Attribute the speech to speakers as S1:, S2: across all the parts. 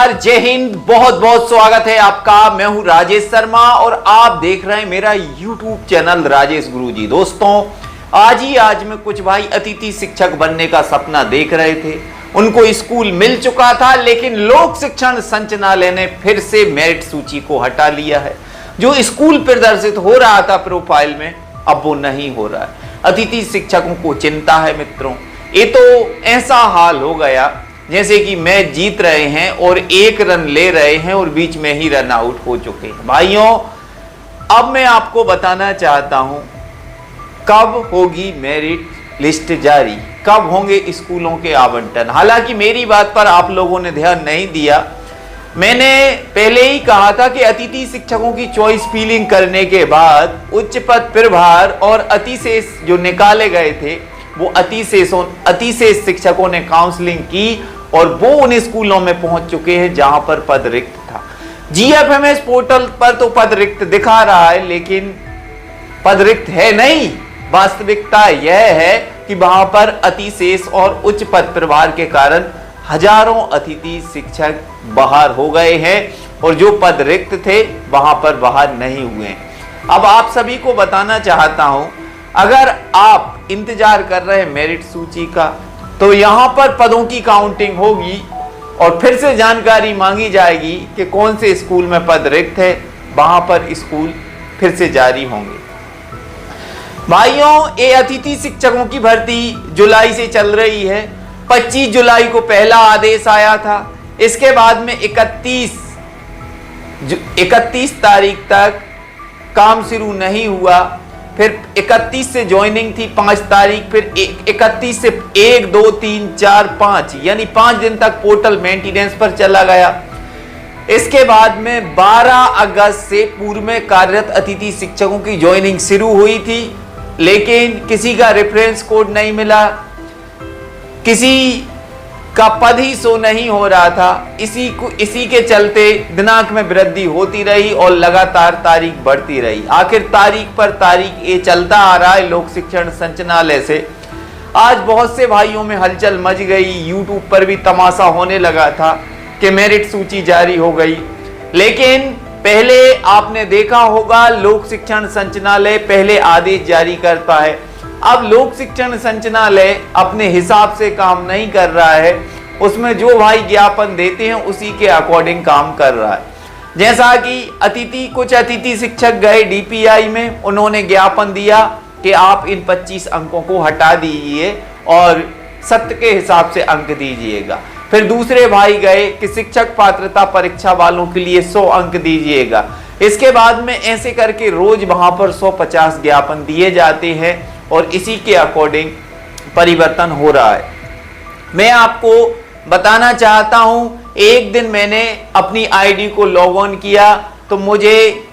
S1: नमस्कार, जय हिंद। बहुत बहुत स्वागत है आपका। मैं हूं राजेश शर्मा और आप देख रहे हैं मेरा YouTube चैनल राजेश गुरुजी। दोस्तों, आज में कुछ भाई अतिथि शिक्षक बनने का सपना देख रहे थे। उनको स्कूल मिल चुका था, लेकिन लोक शिक्षण संचालय ने फिर से मेरिट सूची को हटा लिया है। जो स्कूल प्रदर्शित हो रहा था प्रोफाइल में, अब वो नहीं हो रहा है। अतिथि शिक्षकों को चिंता है मित्रों। ये तो ऐसा हाल हो गया जैसे कि मैच जीत रहे हैं और 1 रन ले रहे हैं और बीच में ही रन आउट हो चुके हैं। भाइयों, अब मैं आपको बताना चाहता हूं कब होगी मेरिट लिस्ट जारी, कब होंगे स्कूलों के आवंटन। हालांकि मेरी बात पर आप लोगों ने ध्यान नहीं दिया। मैंने पहले ही कहा था कि अतिथि शिक्षकों की चॉइस फिलिंग करने के बाद उच्च पद प्रभार और अतिशेष जो निकाले गए थे, वो अतिशेष शिक्षकों ने काउंसलिंग की और वो उन स्कूलों में पहुंच चुके हैं जहां पर पद रिक्त था। GFMS पोर्टल पर तो पद रिक्त दिखा रहा है, लेकिन पद रिक्त है नहीं। वास्तविकता यह है कि वहां पर अतिशेष और उच्च पद प्रभार के कारण हजारों अतिथि शिक्षक बाहर हो गए हैं और जो पद रिक्त थे वहां पर बाहर नहीं हुए। अब आप सभी को बताना चाहता हूं, अगर आप इंतजार कर रहे हैं मेरिट सूची का, तो यहां पर पदों की काउंटिंग होगी और फिर से जानकारी मांगी जाएगी कि कौन से स्कूल में पद रिक्त है। वहां पर स्कूल फिर से जारी होंगे। भाइयों, ये अतिथि शिक्षकों की भर्ती जुलाई से चल रही है। 25 जुलाई को पहला आदेश आया था। इसके बाद में 31 तारीख तक काम शुरू नहीं हुआ। फिर 31 से ज्वाइनिंग थी 5 तारीख, फिर 31 से 1, 2, 3, 4, 5 यानी 5 दिन तक पोर्टल मेंटेनेंस पर चला गया। इसके बाद में 12 अगस्त से पूर्व में कार्यरत अतिथि शिक्षकों की ज्वाइनिंग शुरू हुई थी, लेकिन किसी का रेफरेंस कोड नहीं मिला, किसी का पद ही शो नहीं हो रहा था। इसी के चलते दिनांक में वृद्धि होती रही और लगातार तारीख बढ़ती रही। आखिर तारीख पर तारीख ये चलता आ रहा है लोक शिक्षण संचालय से। आज बहुत से भाइयों में हलचल मच गई। YouTube पर भी तमाशा होने लगा था कि मेरिट सूची जारी हो गई। लेकिन पहले आपने देखा होगा, लोक शिक्षण संचालय पहले आदेश जारी करता है। अब लोक शिक्षण संचालय अपने हिसाब से काम नहीं कर रहा है। उसमें जो भाई ज्ञापन देते हैं उसी के अकॉर्डिंग काम कर रहा है। जैसा कि कुछ अतिथि शिक्षक गए DPI में, उन्होंने ज्ञापन दिया कि आप इन 25 अंकों को हटा दीजिए और सत्य के हिसाब से अंक दीजिएगा। फिर दूसरे भाई गए कि शिक्षक पात्रता परीक्षा वालों के लिए 100 अंक दीजिएगा। इसके बाद में ऐसे करके रोज वहां पर 150 ज्ञापन दिए जाते हैं और इसी के अकॉर्डिंग परिवर्तन हो रहा है। मैं आपको बताना चाहता हूं, एक दिन मैंने अपनी ID को लॉग ऑन किया तो मुझे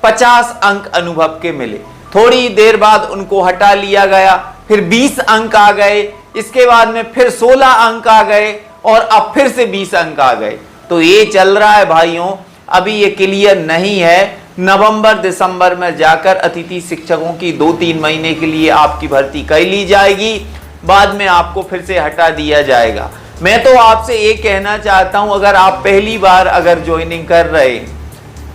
S1: 50 अंक अनुभव के मिले। थोड़ी देर बाद उनको हटा लिया गया, फिर 20 अंक आ गए। इसके बाद में फिर 16 अंक आ गए और अब फिर से 20 अंक आ गए। तो ये चल रहा है भाइयों। अभी ये क्लियर नहीं है। नवंबर दिसंबर में जाकर अतिथि शिक्षकों की 2-3 महीने के लिए आपकी भर्ती कर ली जाएगी, बाद में आपको फिर से हटा दिया जाएगा। मैं तो आपसे ये कहना चाहता हूं, अगर आप पहली बार अगर ज्वाइनिंग कर रहे हैं,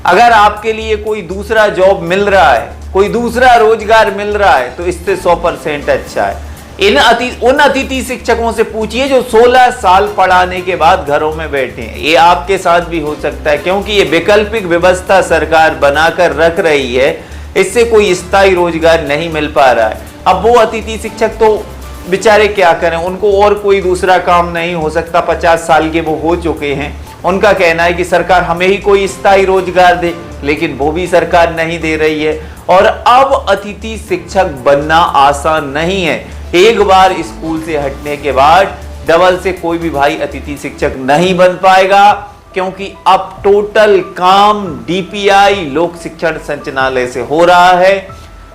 S1: अगर आपके लिए कोई दूसरा जॉब मिल रहा है, कोई दूसरा रोजगार मिल रहा है, तो इससे 100% अच्छा है। उन अतिथि शिक्षकों से पूछिए जो 16 साल पढ़ाने के बाद घरों में बैठे हैं। ये आपके साथ भी हो सकता है, क्योंकि ये वैकल्पिक व्यवस्था सरकार बनाकर रख रही है। इससे कोई स्थायी रोजगार नहीं मिल पा रहा है। अब वो अतिथि शिक्षक तो बेचारे क्या करें, उनको और कोई दूसरा काम नहीं हो सकता। 50 साल के वो हो चुके हैं। उनका कहना है कि सरकार हमें ही कोई स्थायी रोजगार दे, लेकिन वो भी सरकार नहीं दे रही है। और अब अतिथि शिक्षक बनना आसान नहीं है। एक बार स्कूल से हटने के बाद डबल से कोई भी भाई अतिथि शिक्षक नहीं बन पाएगा, क्योंकि अब टोटल काम DPI लोक शिक्षण संचालय से हो रहा है।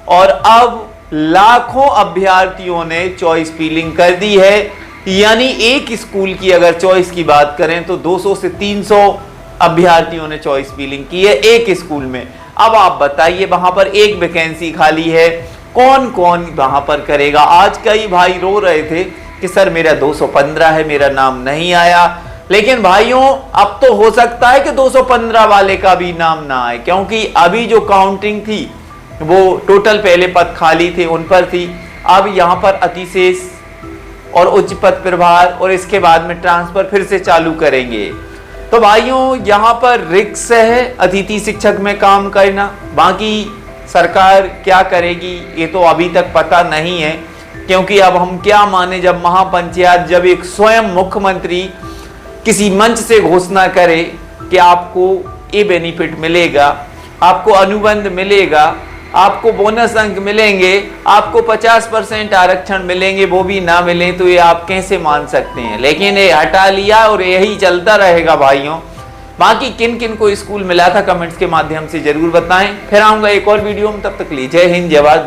S1: और अब लाखों अभ्यर्थियों ने चॉइस फिलिंग कर दी है। यानी एक स्कूल की अगर चॉइस की बात करें तो 200 से 300 अभ्यर्थियों ने चॉइस फिलिंग की है एक स्कूल में। अब आप बताइए, वहां पर एक वैकेंसी खाली है, कौन कौन वहां पर करेगा। आज कई भाई रो रहे थे कि सर मेरा 215 है, मेरा नाम नहीं आया। लेकिन भाइयों अब तो हो सकता है कि 215 वाले का भी नाम ना आए, क्योंकि अभी जो काउंटिंग थी वो टोटल पहले पद खाली थे उन पर थी। अब यहां पर अतिशेष और उच्च पद प्रभार और इसके बाद में ट्रांसफर फिर से चालू करेंगे। तो भाइयों यहां पर रिस्क है अतिथि शिक्षक में काम करना, बाकी सरकार क्या करेगी ये तो अभी तक पता नहीं है, क्योंकि अब हम क्या माने जब महापंचायत, जब एक स्वयं मुख्यमंत्री किसी मंच से घोषणा करे कि आपको ये बेनिफिट मिलेगा, आपको अनुबंध मिलेगा, आपको बोनस अंक मिलेंगे, आपको 50% आरक्षण मिलेंगे, वो भी ना मिले तो ये आप कैसे मान सकते हैं। लेकिन ये हटा लिया और यही चलता रहेगा भाइयों। बाकी किन किन को स्कूल मिला था कमेंट्स के माध्यम से जरूर बताएं। फिर आऊंगा एक और वीडियो में, तब तक के लिए जय हिंद जय भारत।